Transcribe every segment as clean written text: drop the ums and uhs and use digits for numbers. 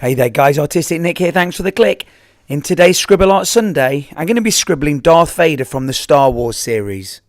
Hey there guys, Artistic Nick here, thanks for the click. In today's Scribble Art Sunday, I'm going to be scribbling Darth Vader from the Star Wars series.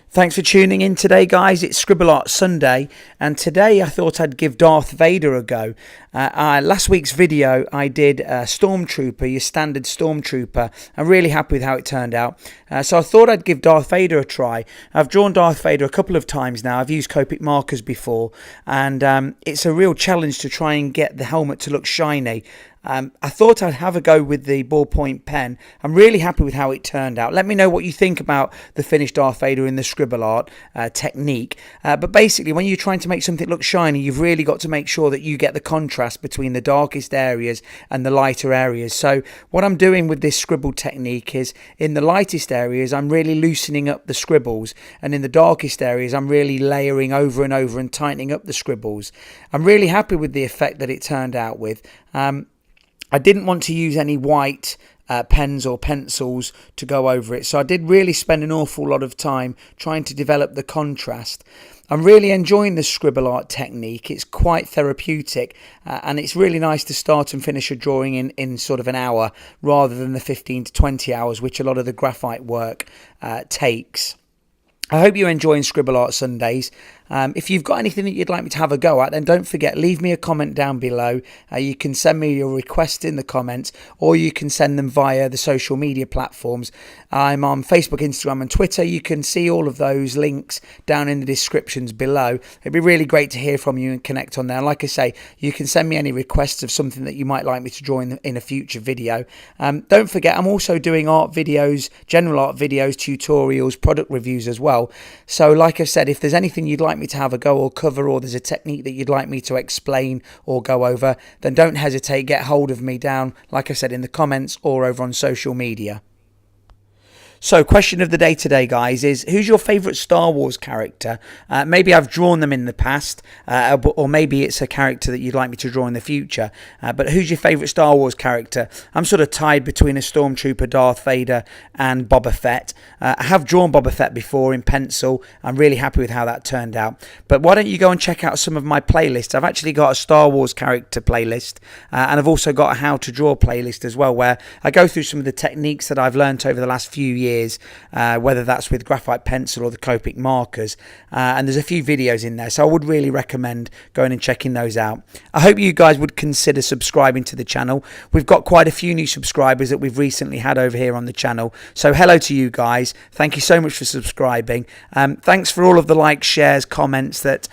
Thanks for tuning in today guys, it's Scribble Art Sunday, and today I thought I'd give Darth Vader a go. Last week's video I did Stormtrooper, your standard Stormtrooper. I'm really happy with how it turned out, so I thought I'd give Darth Vader a try. I've drawn Darth Vader a couple of times now. I've used Copic markers before, and it's a real challenge to try and get the helmet to look shiny. I thought I'd have a go with the ballpoint pen. I'm really happy with how it turned out. Let me know what you think about the finished Darth Vader in the scribble art technique. But basically, when you're trying to make something look shiny, you've really got to make sure that you get the contrast between the darkest areas and the lighter areas. So what I'm doing with this scribble technique is, in the lightest areas, I'm really loosening up the scribbles. And in the darkest areas, I'm really layering over and over and tightening up the scribbles. I'm really happy with the effect that it turned out with. I didn't want to use any white pens or pencils to go over it, so I did really spend an awful lot of time trying to develop the contrast. I'm really enjoying the scribble art technique. It's quite therapeutic, and it's really nice to start and finish a drawing in sort of an hour rather than the 15 to 20 hours which a lot of the graphite work takes. I hope you're enjoying Scribble Art Sundays. If you've got anything that you'd like me to have a go at, then don't forget, leave me a comment down below. You can send me your request in the comments, or you can send them via the social media platforms. I'm on Facebook, Instagram and Twitter. You can see all of those links down in the descriptions below. It'd be really great to hear from you and connect on there. And like I say, you can send me any requests of something that you might like me to draw in a future video. Don't forget, I'm also doing art videos, general art videos, tutorials, product reviews as well. So like I said, if there's anything you'd like me to have a go or cover, or there's a technique that you'd like me to explain or go over, then don't hesitate, get hold of me down, like I said, in the comments or over on social media. So, question of the day today, guys, is who's your favourite Star Wars character? Maybe I've drawn them in the past, or maybe it's a character that you'd like me to draw in the future. But who's your favourite Star Wars character? I'm sort of tied between a Stormtrooper, Darth Vader, and Boba Fett. I have drawn Boba Fett before in pencil. I'm really happy with how that turned out. But why don't you go and check out some of my playlists? I've actually got a Star Wars character playlist, and I've also got a how to draw playlist as well, where I go through some of the techniques that I've learnt over the last few years. Whether that's with graphite pencil or the Copic markers, and there's a few videos in there, so I would really recommend going and checking those out. I hope you guys would consider subscribing to the channel. We've got quite a few new subscribers that we've recently had over here on the channel, so hello to you guys. Thank you so much for subscribing. Thanks for all of the likes, shares, comments that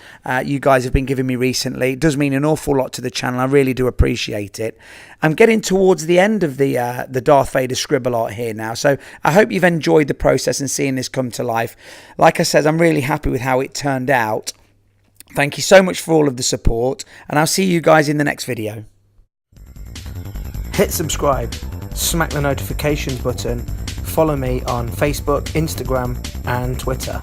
you guys have been giving me recently. It does mean an awful lot to the channel. I really do appreciate it. I'm getting towards the end of the Darth Vader scribble art here now, so I hope you've enjoyed the process and seeing this come to life. Like I said, I'm really happy with how it turned out. Thank you so much for all of the support, and I'll see you guys in the next video. Hit subscribe, smack the notifications button, follow me on Facebook, Instagram and Twitter.